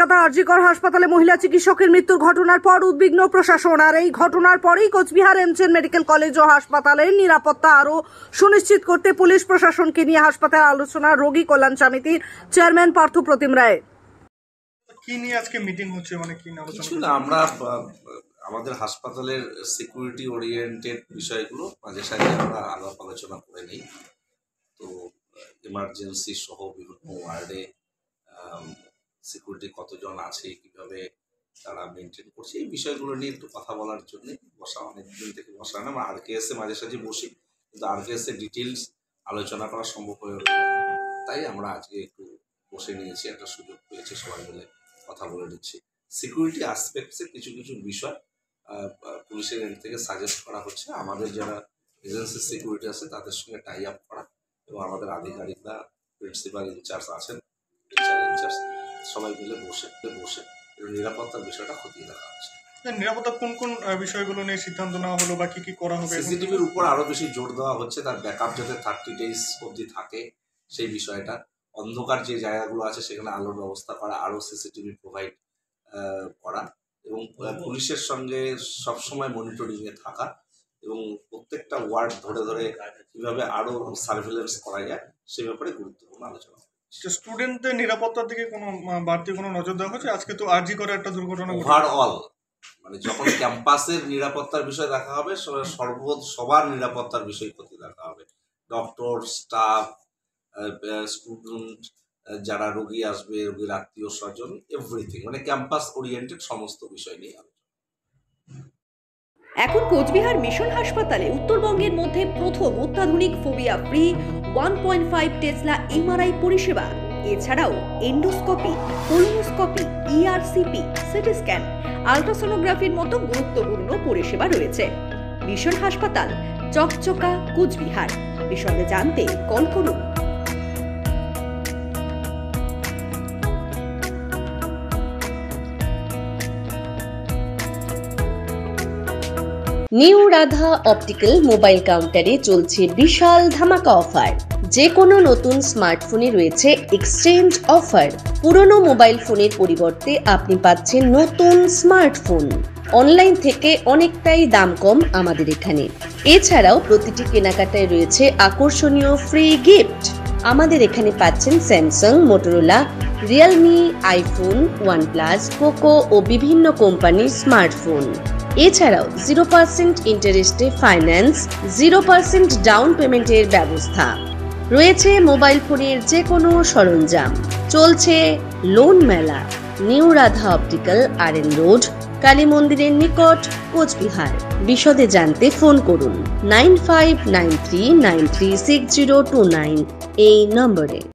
কলকাতা আরজিকর হাসপাতালে মহিলা চিকিৎসকের মৃত্যুর ঘটনার পর উদ্বিগ্ন প্রশাসন। আর এই ঘটনার পরেই কোচবিহার এমজেন মেডিকেল কলেজ ও হাসপাতালের নিরাপত্তা আরো সুনিশ্চিত করতে পুলিশ প্রশাসনকে নিয়ে হাসপাতাল আলোচনা রোগী কল্যাণ সমিতির চেয়ারম্যান পার্থ প্রতিম রায়। কি নিয়ে আজকে মিটিং হচ্ছে, মানে কি কিছু না, আমরা আমাদের হাসপাতালের সিকিউরিটি ওরিয়েন্টেড বিষয়গুলো মাঝে সাঝে আমরা আলাপ আলোচনা করে নিই। তো এমার্জেন্সি সহ বিভিন্ন ওয়ার্ডে সিকিউরিটি কতজন আছে, কিভাবে তারা মেনটেন করছে, এই বিষয়গুলো নিয়ে একটু কথা বলার জন্য বসা, অনেকদিন থেকে বসা হয় না। আমরা আরকেএসে মাঝে সাঝে বসি, কিন্তু আরকেএসে ডিটেলস আলোচনা করা সম্ভব হয়ে ওঠে, তাই আমরা আজকে একটু বসে নিয়েছি, একটা সুযোগ পেয়েছি, সবাই মিলে কথা বলে নিচ্ছি। সিকিউরিটি অ্যাসপেক্টসে কিছু কিছু বিষয় পুলিশের এন্ড থেকে সাজেস্ট করা হচ্ছে, আমাদের যারা এজেন্সি সিকিউরিটি আছে তাদের সঙ্গে টাই আপ করা, এবং আমাদের আধিকারিকরা, প্রিন্সিপাল ইনচার্জ আছেন, ইনচার্জ সবাই মিলে বসে নিরাপত্তার বিষয়টা খতিয়ে দেখা হচ্ছে। নিরাপত্তা কোন কোন বিষয়গুলো নিয়ে সিদ্ধান্ত নেওয়া হলো বা কি কি করা হবে? সিসিটিভির উপর আরো বেশি জোর দেওয়া হচ্ছে, তার ব্যাকআপ যাতে 30 days অবধি থাকে সেই বিষয়টা। অন্ধকার যে জায়গাগুলো আছে সেখানে আলোর ব্যবস্থা করা, আরো সিসিটিভি প্রোভাইড করা, এবং পুলিশের সঙ্গে সবসময় মনিটরিংয়ে থাকা, এবং প্রত্যেকটা ওয়ার্ড ধরে ধরে কিভাবে আরো সার্ভেলেন্স করা যায় সে ব্যাপারে গুরুত্বপূর্ণ আলোচনা। স্টুডেন্টদের নিরাপত্তার দিকে কোনো বাড়তি কোনো নজর দেওয়া হচ্ছে? আজকে তো আরজি করে একটা দুর্ঘটনা, ওভারঅল মানে যখন ক্যাম্পাসের নিরাপত্তার বিষয় দেখা হবে, সবার নিরাপত্তার বিষয় ক্ষতি দেখা হবে। ডক্টর, স্টাফ, স্টুডেন্ট, যারা রোগী আসবে, রোগীর আত্মীয় স্বজন, এভরিথিং, মানে ক্যাম্পাস ওরিয়েন্টেড সমস্ত বিষয় নিয়ে আলোচনা। এখন কোচবিহার মিশন হাসপাতালে উত্তরবঙ্গের মধ্যে প্রথম অত্যাধুনিক ফোবিয়া ফ্রি 1.5 টেসলা এমআরআই পরিষেবা। এছাড়াও endoscopy, colonoscopy, ERCP, CT scan, আল্ট্রাসোনোগ্রাফির মতো গুরুত্বপূর্ণ পরিষেবা রয়েছে। মিশন হাসপাতাল, চকচকা, কোচবিহার। বিশদে জানতে কল করুন। নিউ রাধা অপটিক্যাল মোবাইল কাউন্টারে চলছে বিশাল ধামাকা অফার। যে কোনো নতুন স্মার্টফোনে রয়েছে এক্সচেঞ্জ অফার। পুরনো মোবাইল ফোনের পরিবর্তে আপনি পাচ্ছেন নতুন স্মার্টফোন। অনলাইন থেকে অনেকটাই দাম কম আমাদের এখানে। এছাড়াও প্রতিটি কেনাকাটায় রয়েছে আকর্ষণীয় ফ্রি গিফট। আমাদের এখানে পাচ্ছেন Samsung, Motorola, Realme, iPhone, OnePlus, Poco ও বিভিন্ন কোম্পানির স্মার্টফোন। এছাড়াও 0% ইন্টারেস্টে ফাইন্যান্স, 0% ডাউন পেমেন্টের ব্যবস্থা রয়েছে। মোবাইল ফোনের যে কোনো সরঞ্জাম। চলছে লোন মেলা। New Radha optical, R road, Kali মন্দিরের নিকট, কোচবিহার। বিশদে জানতে ফোন করুন 9593936029 এই নম্বরে।